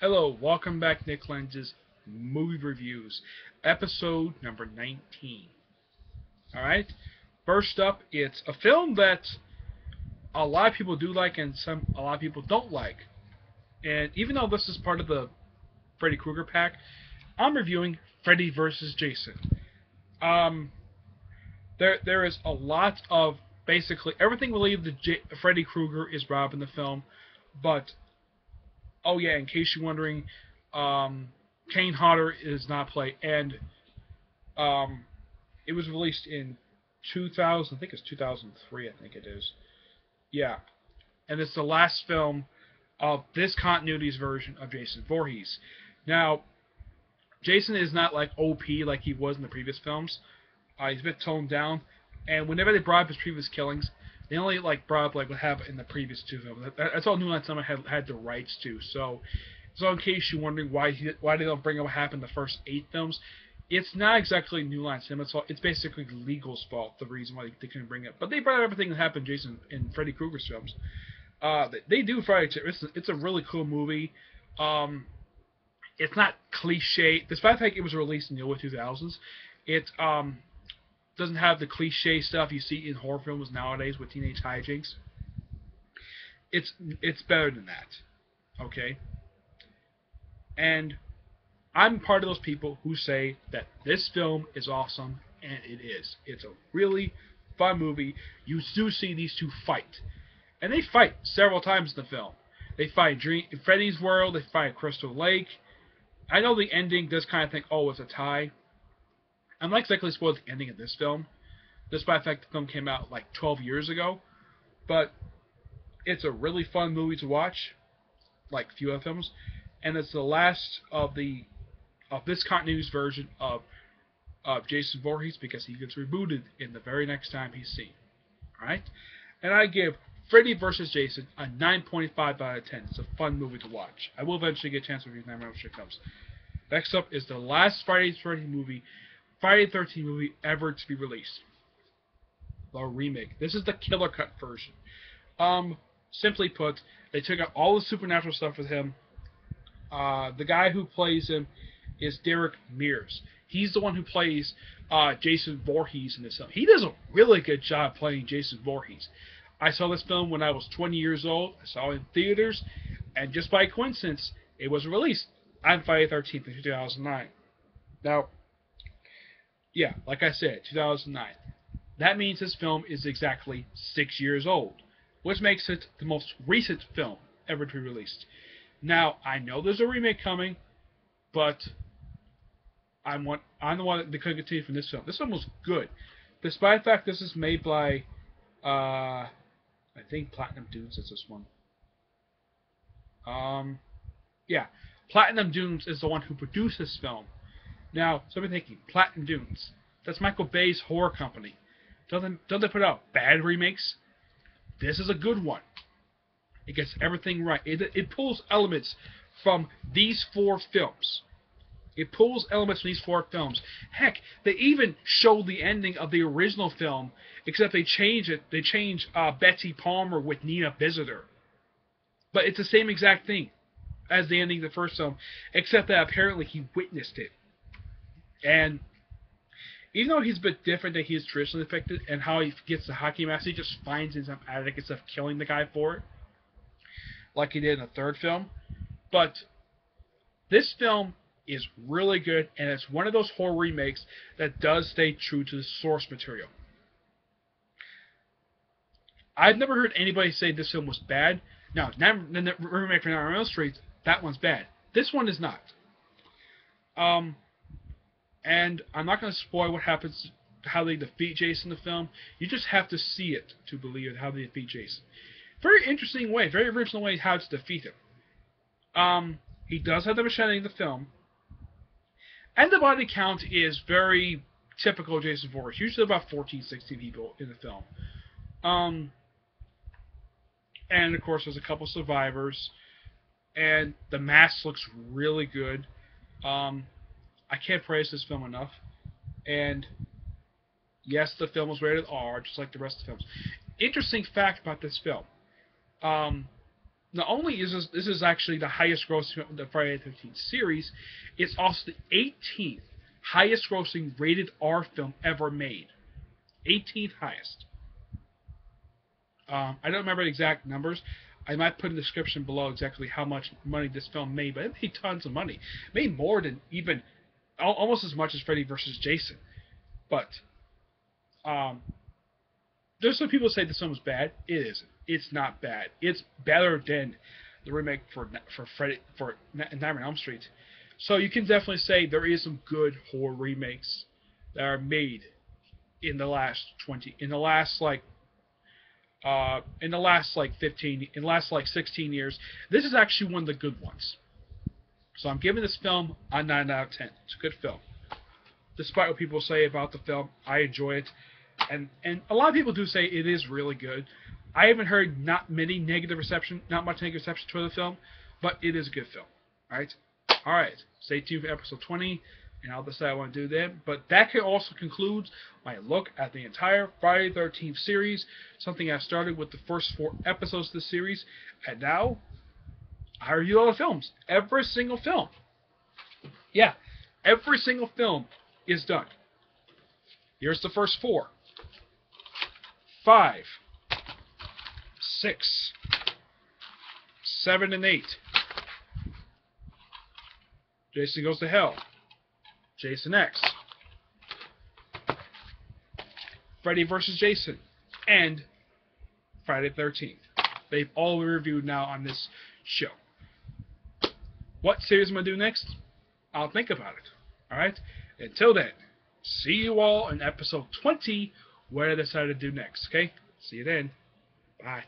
Hello, welcome back, Nick Lenz's Movie Reviews, episode number 19. Alright, first up, it's a film that a lot of people do like and a lot of people don't like. And even though this is part of the Freddy Krueger pack, I'm reviewing Freddy vs. Jason. Um, there is a lot of basically everything related to Freddy Krueger is robbed in the film, but oh yeah, in case you're wondering, Kane Hodder is not played, and um, it was released in 2000. I think it's 2003. I think it is. Yeah, and it's the last film of this continuity's version of Jason Voorhees. Now, Jason is not like OP like he was in the previous films. He's a bit toned down, and whenever they brought up his previous killings, they only like brought up like what happened in the previous two films. That's all New Line Cinema had the rights to. So in case you're wondering why they don't bring up what happened in the first 8 films, it's not exactly New Line Cinema's fault. It's basically legal's fault. The reason why they couldn't bring it up, but they brought up everything that happened to Jason in Freddy Krueger's films. They do Friday. It's a really cool movie. It's not cliche, despite the fact it was released in the early 2000s. It doesn't have the cliche stuff you see in horror films nowadays with teenage hijinks. It's better than that, okay? And I'm part of those people who say that this film is awesome, and it is. It's a really fun movie. You do see these two fight, and they fight several times in the film. They fight in Freddy's World. They fight Crystal Lake. I know the ending does kind of think, oh, it's a tie. I'm not exactly spoiled the ending of this film, despite the fact the film came out like 12 years ago. But it's a really fun movie to watch, like a few other films, and it's the last of this continuity's version of Jason Voorhees because he gets rebooted in the very next time he's seen. All right, and I give Freddy vs. Jason a 9.5 out of 10. It's a fun movie to watch. I will eventually get a chance to review 9 when it comes. Next up is the last Friday the 13th movie ever to be released. The remake. This is the killer cut version. Simply put, they took out all the supernatural stuff with him. The guy who plays him is Derek Mears. He's the one who plays Jason Voorhees in this film. He does a really good job playing Jason Voorhees. I saw this film when I was 20 years old. I saw it in theaters, and just by coincidence, it was released on Friday the 13th in 2009. Now, yeah, like I said, 2009. That means this film is exactly 6 years old, which makes it the most recent film ever to be released. Now, I know there's a remake coming, but I'm the one that could continue from this film. This film was good, despite the fact this is made by, I think Platinum Dunes is this one. Yeah, Platinum Dunes is the one who produced this film. Now, somebody thinking, Platinum Dunes, that's Michael Bay's horror company. Don't they put out bad remakes? This is a good one. It gets everything right. It pulls elements from these 4 films. It pulls elements from these 4 films. Heck, they even show the ending of the original film, except they change it. They change Betsy Palmer with Nina Visitor. But it's the same exact thing as the ending of the first film, except that apparently he witnessed it. And even though he's a bit different than he is traditionally depicted, and how he gets the hockey mask, he just finds in some attic instead of killing the guy for it, like he did in the third film. But this film is really good, and it's one of those horror remakes that does stay true to the source material. I've never heard anybody say this film was bad. Now, the remake for Nightmare on Elm Street, that one's bad. This one is not. And I'm not going to spoil what happens, how they defeat Jason in the film. You just have to see it to believe it, how they defeat Jason. Very interesting way, very original way how to defeat him. He does have the machete in the film. And the body count is very typical Jason Voorhees. Usually about 14, 16 people in the film. And, of course, there's a couple survivors. And the mask looks really good. I can't praise this film enough. And yes, the film was rated R, just like the rest of the films. Interesting fact about this film. not only is this is actually the highest grossing of the Friday the 13th series, it's also the 18th highest grossing rated R film ever made. 18th highest. I don't remember the exact numbers. I might put in the description below exactly how much money this film made, but it made tons of money. It made more than even, almost as much as Freddy vs. Jason. But there's some people say this film was bad. It isn't. It's not bad. It's better than the remake for Freddy for Nightmare on Elm Street. So you can definitely say there is some good horror remakes that are made in the last 16 years. This is actually one of the good ones. So I'm giving this film a 9 out of 10. It's a good film. Despite what people say about the film, I enjoy it. And a lot of people do say it is really good. I haven't heard not much negative reception to the film, but it is a good film. Alright. Stay tuned for episode 20, and I'll decide what I want to do then. But that can also conclude my look at the entire Friday the 13th series, something I started with the first 4 episodes of the series, and now I review all the films. Every single film. Yeah, every single film is done. Here's the first 4. 5, 6, 7, and 8. Jason Goes to Hell. Jason X. Freddy vs. Jason. And Friday the 13th. They've all been reviewed now on this show. What series am I going to do next? I'll think about it. Alright? Until then, see you all in episode 20, what I decide to do next. Okay? See you then. Bye.